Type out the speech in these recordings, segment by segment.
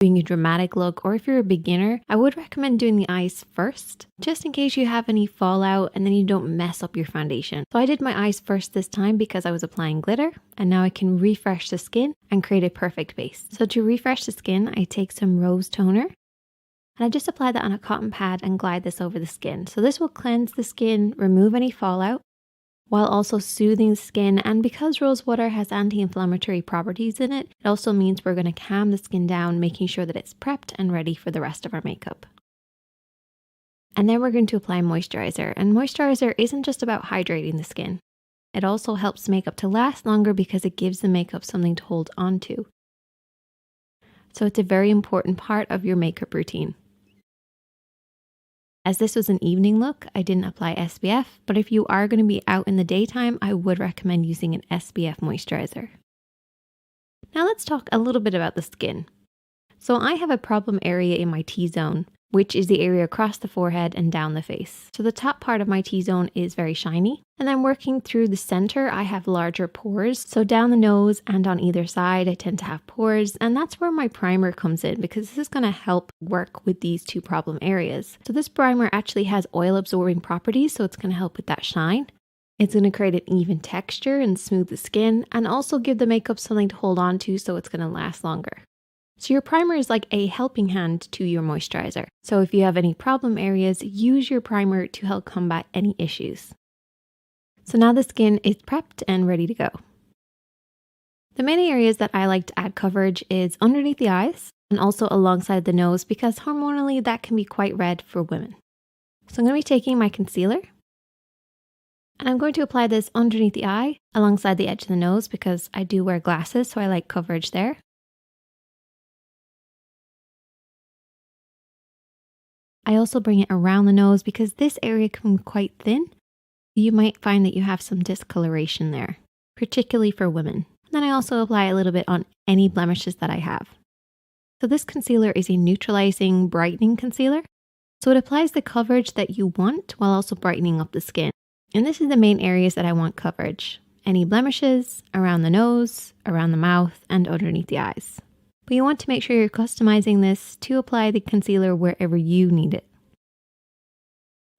doing a dramatic look, or if you're a beginner, I would recommend doing the eyes first, just in case you have any fallout and then you don't mess up your foundation. So I did my eyes first this time because I was applying glitter, and now I can refresh the skin and create a perfect base. So to refresh the skin, I take some rose toner, and I just apply that on a cotton pad and glide this over the skin. So this will cleanse the skin, remove any fallout, while also soothing the skin. And because rose water has anti-inflammatory properties in it, it also means we're going to calm the skin down, making sure that it's prepped and ready for the rest of our makeup. And then we're going to apply moisturizer. And moisturizer isn't just about hydrating the skin. It also helps makeup to last longer because it gives the makeup something to hold on to. So it's a very important part of your makeup routine. As this was an evening look, I didn't apply SPF, but if you are going to be out in the daytime, I would recommend using an SPF moisturizer. Now let's talk a little bit about the skin. So I have a problem area in my T-zone, which is the area across the forehead and down the face. So the top part of my T-zone is very shiny, and then working through the center, I have larger pores. So down the nose and on either side, I tend to have pores, and that's where my primer comes in because this is going to help work with these two problem areas. So this primer actually has oil absorbing properties, so it's going to help with that shine. It's going to create an even texture and smooth the skin, and also give the makeup something to hold on to so it's going to last longer. So your primer is like a helping hand to your moisturizer. So if you have any problem areas, use your primer to help combat any issues. So now the skin is prepped and ready to go. The main areas that I like to add coverage is underneath the eyes and also alongside the nose because hormonally that can be quite red for women. So I'm going to be taking my concealer and I'm going to apply this underneath the eye alongside the edge of the nose because I do wear glasses, so I like coverage there. I also bring it around the nose because this area can be quite thin. You might find that you have some discoloration there, particularly for women. And then I also apply a little bit on any blemishes that I have. So this concealer is a neutralizing, brightening concealer. So it applies the coverage that you want while also brightening up the skin. And this is the main areas that I want coverage. Any blemishes, around the nose, around the mouth, and underneath the eyes. But you want to make sure you're customizing this to apply the concealer wherever you need it.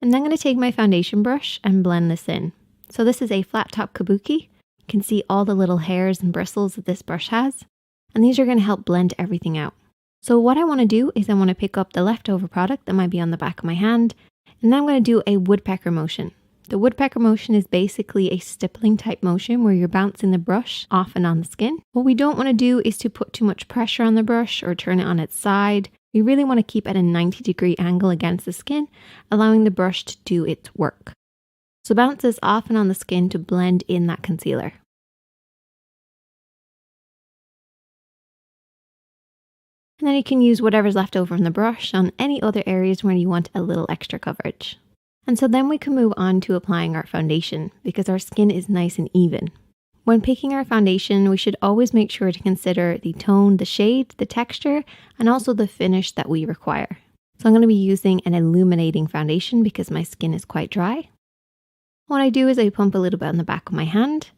And then I'm going to take my foundation brush and blend this in. So this is a flat top kabuki. You can see all the little hairs and bristles that this brush has. And these are going to help blend everything out. So what I want to do is I want to pick up the leftover product that might be on the back of my hand. And then I'm going to do a woodpecker motion. The woodpecker motion is basically a stippling type motion where you're bouncing the brush off and on the skin. What we don't want to do is to put too much pressure on the brush or turn it on its side. We really want to keep at a 90-degree angle against the skin, allowing the brush to do its work. So bounce this off and on the skin to blend in that concealer. And then you can use whatever's left over from the brush on any other areas where you want a little extra coverage. And so then we can move on to applying our foundation because our skin is nice and even. When picking our foundation, we should always make sure to consider the tone, the shade, the texture, and also the finish that we require. So I'm going to be using an illuminating foundation because my skin is quite dry. What I do is I pump a little bit on the back of my hand.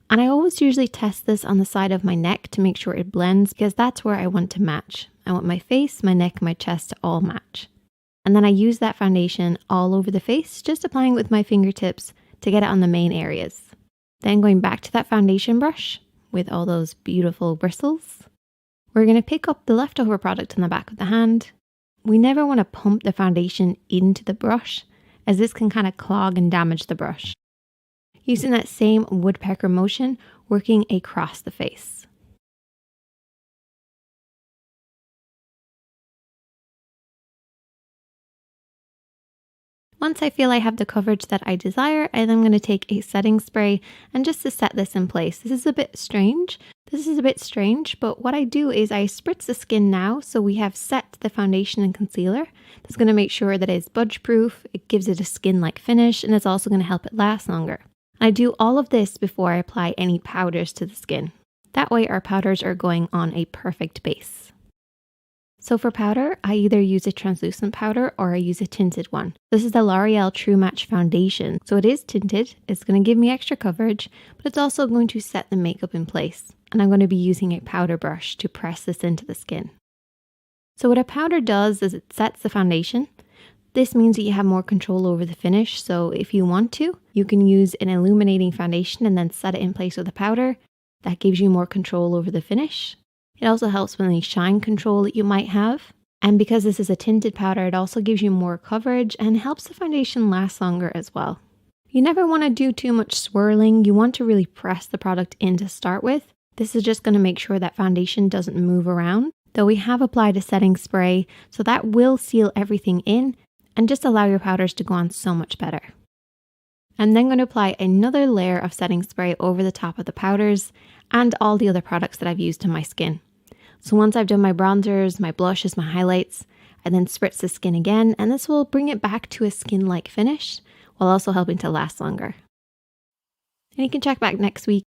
And I always usually test this on the side of my neck to make sure it blends because that's where I want to match. I want my face, my neck, and my chest to all match. And then I use that foundation all over the face, just applying it with my fingertips to get it on the main areas. Then going back to that foundation brush with all those beautiful bristles, we're going to pick up the leftover product on the back of the hand. We never want to pump the foundation into the brush as this can kind of clog and damage the brush. Using that same woodpecker motion, working across the face. Once I feel I have the coverage that I desire, I'm going to take a setting spray and just to set this in place. This is a bit strange, but what I do is I spritz the skin now so we have set the foundation and concealer. That's going to make sure that it's budge proof, it gives it a skin-like finish, and it's also going to help it last longer. I do all of this before I apply any powders to the skin. That way our powders are going on a perfect base. So for powder, I either use a translucent powder or I use a tinted one. This is the L'Oreal True Match Foundation. So it is tinted, it's going to give me extra coverage, but it's also going to set the makeup in place. And I'm going to be using a powder brush to press this into the skin. So what a powder does is it sets the foundation. This means that you have more control over the finish. So if you want to, you can use an illuminating foundation and then set it in place with a powder. That gives you more control over the finish. It also helps with any shine control that you might have. And because this is a tinted powder, it also gives you more coverage and helps the foundation last longer as well. You never want to do too much swirling. You want to really press the product in to start with. This is just going to make sure that foundation doesn't move around. Though we have applied a setting spray, so that will seal everything in and just allow your powders to go on so much better. I'm then going to apply another layer of setting spray over the top of the powders and all the other products that I've used on my skin. So once I've done my bronzers, my blushes, my highlights, I then spritz the skin again, and this will bring it back to a skin-like finish while also helping to last longer. And you can check back next week